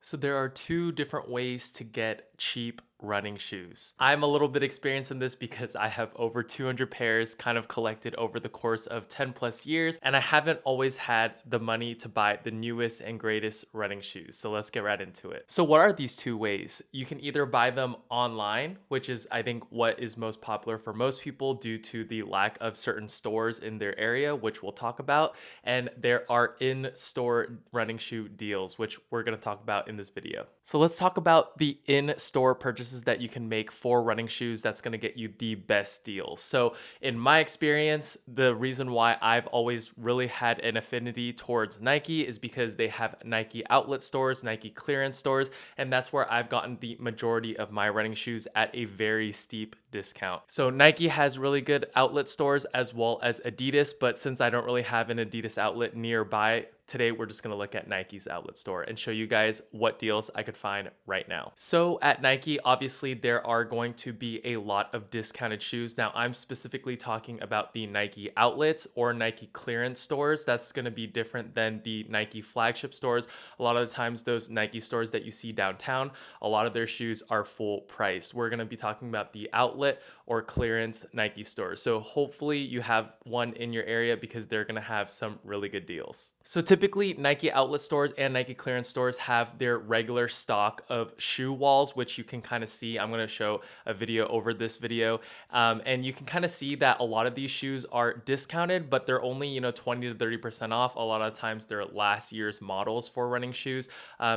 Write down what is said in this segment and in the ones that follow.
So there are two different ways to get cheap running shoes. I'm a little bit experienced in this because I have over 200 pairs kind of collected over the course of 10 plus years, and I haven't always had the money to buy the newest and greatest running shoes. So let's get right into it. So what are these two ways? You can either buy them online, which is I think what is most popular for most people due to the lack of certain stores in their area, which we'll talk about, and there are in-store running shoe deals, which we're going to talk about in this video. So let's talk about the in-store purchases that you can make for running shoes that's going to get you the best deals. So in my experience, the reason why I've always really had an affinity towards Nike is because they have Nike outlet stores, Nike clearance stores, and that's where I've gotten the majority of my running shoes at a very steep discount. So Nike has really good outlet stores as well as Adidas, but since I don't really have an Adidas outlet nearby, today we're just going to look at Nike's outlet store and show you guys what deals I could find right now. So at Nike, obviously there are going to be a lot of discounted shoes. Now I'm specifically talking about the Nike outlets or Nike clearance stores. That's going to be different than the Nike flagship stores. A lot of the times those Nike stores that you see downtown, a lot of their shoes are full price. We're going to be talking about the outlet or clearance Nike stores. So hopefully you have one in your area because they're going to have some really good deals. So typically Nike outlet stores and Nike clearance stores have their regular stock of shoe walls, which you can kind of see. I'm going to show a video over this video. And you can kind of see that a lot of these shoes are discounted, but they're only, 20 to 30% off. A lot of times they're last year's models for running shoes.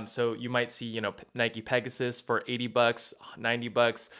So you might see, Nike Pegasus for 80 bucks, 90 bucks,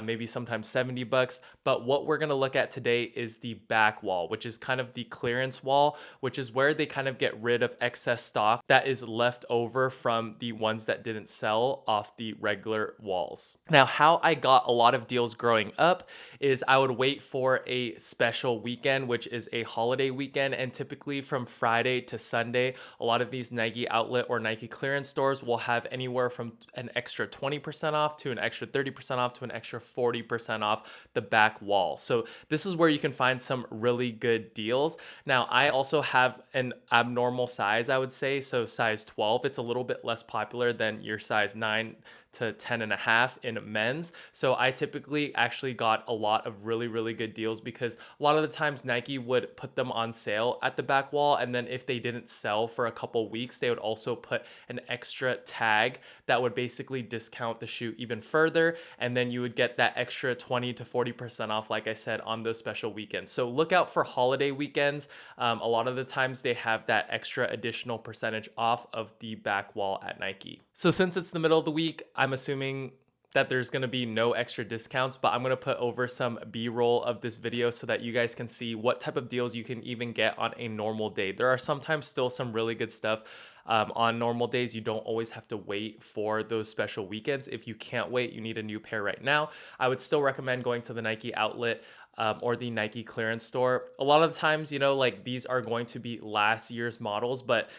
maybe sometimes 70 bucks. But what we're going to look at today is the back wall, which is kind of the clearance wall, which is where they kind of get rid of excess stock that is left over from the ones that didn't sell off the regular walls. Now, how I got a lot of deals growing up is I would wait for a special weekend, which is a holiday weekend. And typically from Friday to Sunday, a lot of these Nike outlet or Nike clearance stores will have anywhere from an extra 20% off to an extra 30% off to an extra 40% off the back wall. So this is where you can find some really good deals. Now, I also have an abnormal size, I would say. So size 12, it's a little bit less popular than your size 9 to 10 and a half in men's. So I typically actually got a lot of really, really good deals because a lot of the times Nike would put them on sale at the back wall. And then if they didn't sell for a couple weeks, they would also put an extra tag that would basically discount the shoe even further. And then you would get that extra 20 to 40% off, like I said, on those special weekends. So look out for holiday weekends. A lot of the times they have that extra additional percentage off of the back wall at Nike. So since it's the middle of the week, I'm assuming that there's going to be no extra discounts, but I'm going to put over some B-roll of this video so that you guys can see what type of deals you can even get on a normal day. There are sometimes still some really good stuff on normal days. You don't always have to wait for those special weekends. If you can't wait, you need a new pair right now, I would still recommend going to the Nike outlet or the Nike clearance store. A lot of the times, these are going to be last year's models, but,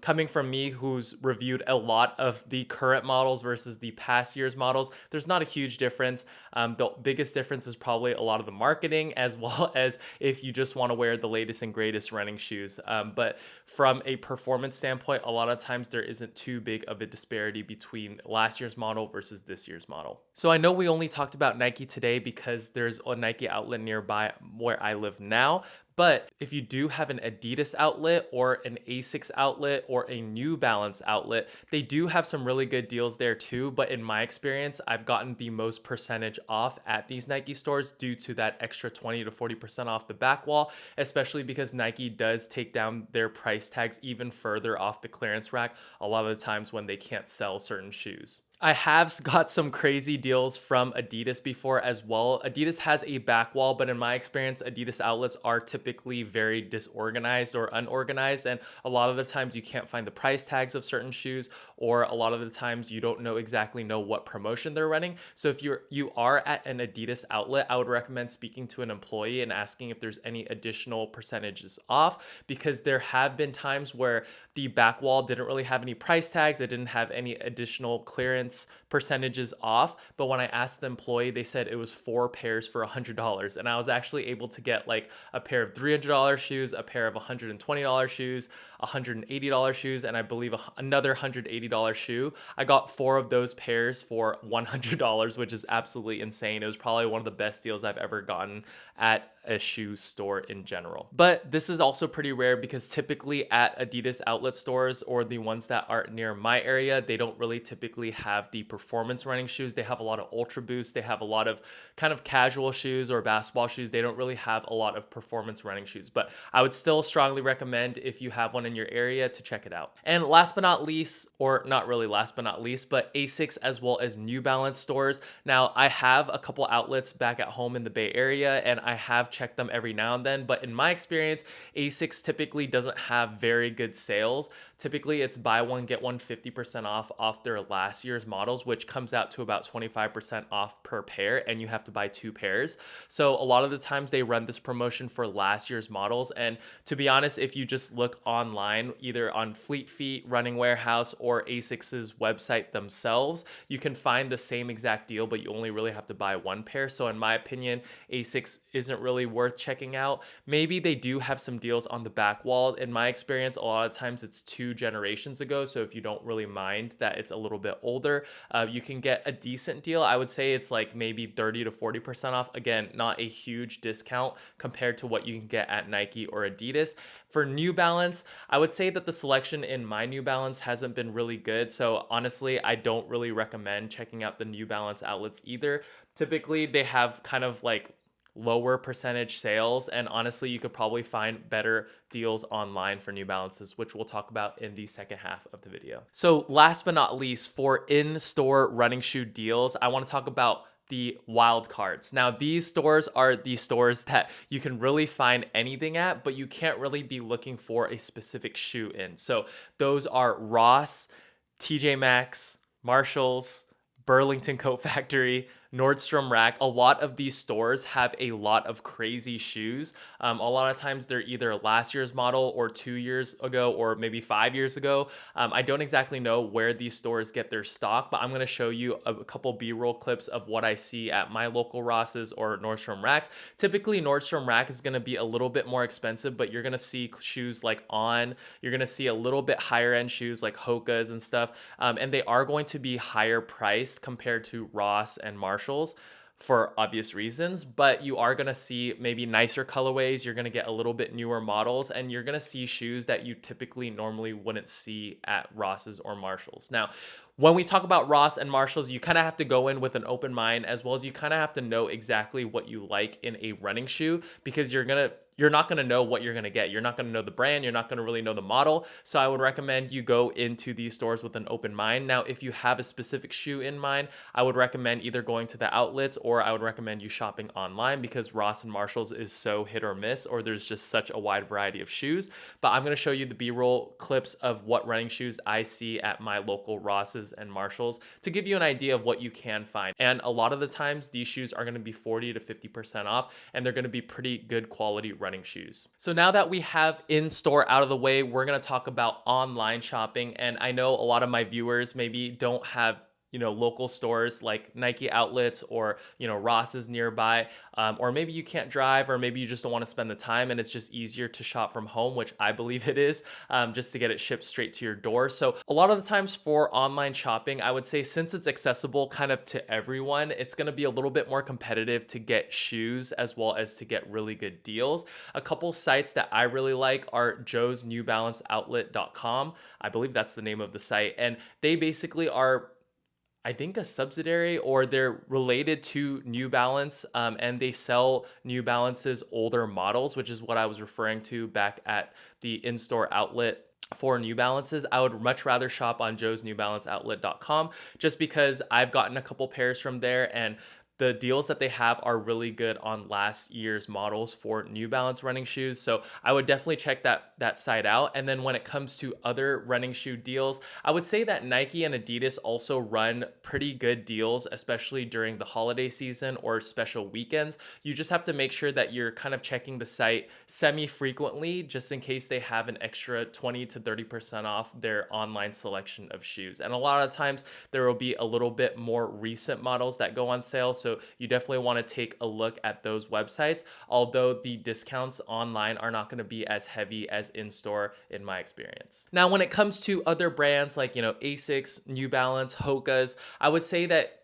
coming from me who's reviewed a lot of the current models versus the past year's models, there's not a huge difference. The biggest difference is probably a lot of the marketing as well as if you just want to wear the latest and greatest running shoes. But from a performance standpoint, a lot of times there isn't too big of a disparity between last year's model versus this year's model. So I know we only talked about Nike today because there's a Nike outlet nearby where I live now. But if you do have an Adidas outlet or an Asics outlet or a New Balance outlet, they do have some really good deals there too. But in my experience, I've gotten the most percentage off at these Nike stores due to that extra 20 to 40% off the back wall, especially because Nike does take down their price tags even further off the clearance rack a lot of the times when they can't sell certain shoes. I have got some crazy deals from Adidas before as well. Adidas has a back wall, but in my experience, Adidas outlets are typically very disorganized or unorganized. And a lot of the times you can't find the price tags of certain shoes, or a lot of the times you don't exactly know what promotion they're running. So if you are at an Adidas outlet, I would recommend speaking to an employee and asking if there's any additional percentages off, because there have been times where the back wall didn't really have any price tags. It didn't have any additional clearance clearance percentages off, but when I asked the employee, they said it was 4 pairs for $100. And I was actually able to get like a pair of $300 shoes, a pair of $120 shoes, $180 shoes, and I believe another $180 shoe. I got 4 of those pairs for $100, which is absolutely insane. It was probably one of the best deals I've ever gotten at a shoe store in general. But this is also pretty rare because typically at Adidas outlet stores, or the ones that are near my area, they don't really typically have the performance running shoes. They have a lot of Ultra Boost. They have a lot of kind of casual shoes or basketball shoes. They don't really have a lot of performance running shoes, but I would still strongly recommend, if you have one in your area, to check it out. And last but not least, or not really last but not least, but Asics as well as New Balance stores. Now, I have a couple outlets back at home in the Bay Area, and I have checked them every now and then, but in my experience, Asics typically doesn't have very good sales. Typically, it's buy one, get one 50% off their last year's models, which comes out to about 25% off per pair, and you have to buy 2 pairs. So a lot of the times they run this promotion for last year's models, and to be honest, if you just look online, either on Fleet Feet, Running Warehouse, or Asics's website themselves, you can find the same exact deal, but you only really have to buy 1 pair. So in my opinion, Asics isn't really worth checking out. Maybe they do have some deals on the back wall. In my experience, a lot of times it's 2 generations ago, so if you don't really mind that it's a little bit older, you can get a decent deal. I would say it's like maybe 30 to 40% off. Again, not a huge discount compared to what you can get at Nike or Adidas. For New Balance, I would say that the selection in my New Balance hasn't been really good, so honestly, I don't really recommend checking out the New Balance outlets either. Typically, they have kind of like lower percentage sales, and honestly, you could probably find better deals online for New Balances, which we'll talk about in the second half of the video. So last but not least, for in-store running shoe deals, I want to talk about the wildcards. Now, these stores are the stores that you can really find anything at, but you can't really be looking for a specific shoe in. So those are Ross, TJ Maxx, Marshalls, Burlington Coat Factory, Nordstrom Rack. A lot of these stores have a lot of crazy shoes. A lot of times they're either last year's model or 2 years ago or maybe 5 years ago. I don't exactly know where these stores get their stock, but I'm going to show you a couple B-roll clips of what I see at my local Rosses or Nordstrom Racks. Typically, Nordstrom Rack is going to be a little bit more expensive, but you're going to see shoes like On. You're going to see a little bit higher end shoes like Hoka's and stuff, and they are going to be higher priced compared to Ross and Marshalls for obvious reasons, but you are going to see maybe nicer colorways. You're going to get a little bit newer models, and you're going to see shoes that you typically normally wouldn't see at Ross's or Marshalls. Now, when we talk about Ross and Marshalls, you kind of have to go in with an open mind, as well as you kind of have to know exactly what you like in a running shoe, because you're not going to know what you're going to get. You're not going to know the brand. You're not going to really know the model. So I would recommend you go into these stores with an open mind. Now, if you have a specific shoe in mind, I would recommend either going to the outlets, or I would recommend you shopping online, because Ross and Marshalls is so hit or miss, or there's just such a wide variety of shoes. But I'm going to show you the B-roll clips of what running shoes I see at my local Rosses and Marshalls to give you an idea of what you can find. And a lot of the times these shoes are going to be 40 to 50% off, and they're going to be pretty good quality running shoes. So now that we have in-store out of the way, we're going to talk about online shopping. And I know a lot of my viewers maybe don't have local stores like Nike outlets or, Ross's nearby, or maybe you can't drive, or maybe you just don't want to spend the time and it's just easier to shop from home, which I believe it is, just to get it shipped straight to your door. So a lot of the times for online shopping, I would say since it's accessible kind of to everyone, it's going to be a little bit more competitive to get shoes as well as to get really good deals. A couple sites that I really like are joesnewbalanceoutlet.com. I believe that's the name of the site. And they basically are, I think, a subsidiary, or they're related to New Balance, and they sell New Balance's older models, which is what I was referring to back at the in-store outlet for New Balances. I would much rather shop on joesnewbalanceoutlet.com just because I've gotten a couple pairs from there, and the deals that they have are really good on last year's models for New Balance running shoes. So I would definitely check that site out. And then when it comes to other running shoe deals, I would say that Nike and Adidas also run pretty good deals, especially during the holiday season or special weekends. You just have to make sure that you're kind of checking the site semi-frequently, just in case they have an extra 20 to 30% off their online selection of shoes. And a lot of times there will be a little bit more recent models that go on sale. So you definitely want to take a look at those websites, although the discounts online are not going to be as heavy as in store in my experience. Now, when it comes to other brands like, Asics, New Balance, Hoka's, I would say that,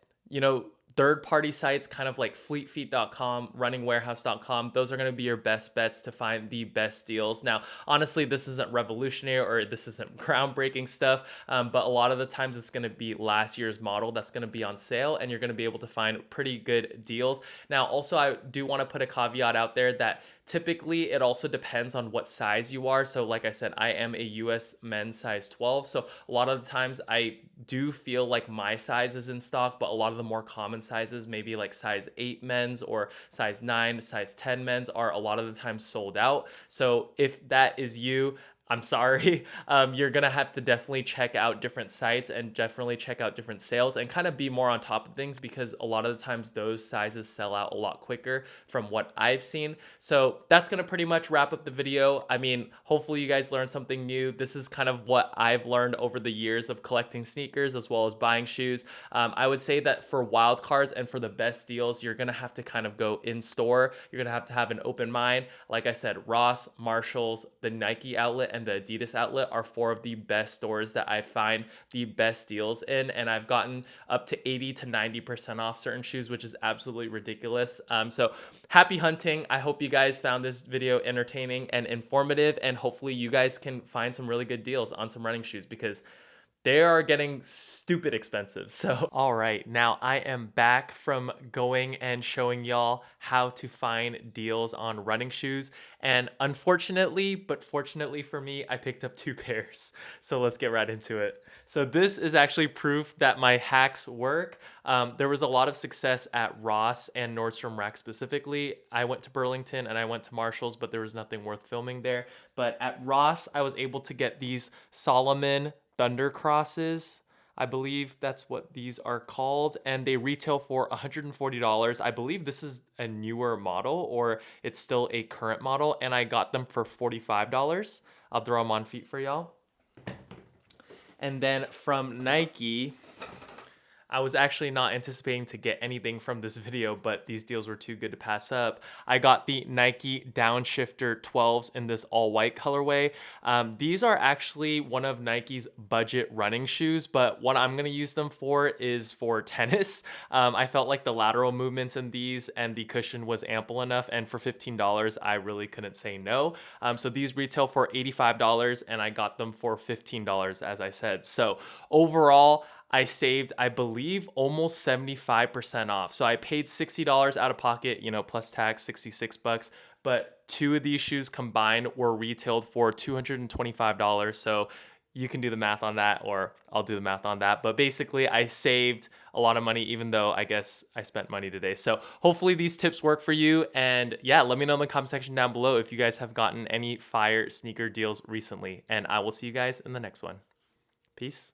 third-party sites kind of like fleetfeet.com, runningwarehouse.com, those are going to be your best bets to find the best deals. Now, honestly, this isn't revolutionary or this isn't groundbreaking stuff, but a lot of the times it's going to be last year's model that's going to be on sale, and you're going to be able to find pretty good deals. Now, also, I do want to put a caveat out there that typically it also depends on what size you are. So like I said, I am a US men's size 12. So a lot of the times I do feel like my size is in stock, but a lot of the more common sizes, maybe like size 8 men's or size 9, size 10 men's, are a lot of the time sold out. So if that is you, I'm sorry. You're going to have to definitely check out different sites and definitely check out different sales and kind of be more on top of things, because a lot of the times those sizes sell out a lot quicker from what I've seen. So that's going to pretty much wrap up the video. I mean, hopefully you guys learned something new. This is kind of what I've learned over the years of collecting sneakers as well as buying shoes. I would say that for wild cards and for the best deals, you're going to have to kind of go in store. You're going to have an open mind. Like I said, Ross, Marshalls, the Nike outlet, and the Adidas outlet are 4 of the best stores that I find the best deals in, and I've gotten up to 80 to 90% off certain shoes, which is absolutely ridiculous. So happy hunting. I hope you guys found this video entertaining and informative, and hopefully you guys can find some really good deals on some running shoes, because they are getting stupid expensive. So, all right, now I am back from going and showing y'all how to find deals on running shoes. And unfortunately, but fortunately for me, I picked up 2 pairs. So let's get right into it. So this is actually proof that my hacks work. There was a lot of success at Ross and Nordstrom Rack specifically. I went to Burlington and I went to Marshalls, but there was nothing worth filming there. But at Ross, I was able to get these Solomon Thunder Crosses. I believe that's what these are called, and they retail for $140. I believe this is a newer model, or it's still a current model, and I got them for $45. I'll throw them on feet for y'all. And then from Nike, I was actually not anticipating to get anything from this video, but these deals were too good to pass up. I got the Nike Downshifter 12s in this all white colorway. These are actually one of Nike's budget running shoes, but what I'm gonna use them for is for tennis. I felt like the lateral movements in these and the cushion was ample enough, and for $15, I really couldn't say no. So these retail for $85, and I got them for $15, as I said. So overall, I saved, I believe, almost 75% off. So I paid $60 out of pocket, plus tax, 66 bucks. But 2 of these shoes combined were retailed for $225. So you can do the math on that, or I'll do the math on that. But basically, I saved a lot of money, even though I guess I spent money today. So hopefully these tips work for you. And yeah, let me know in the comment section down below if you guys have gotten any fire sneaker deals recently. And I will see you guys in the next one. Peace.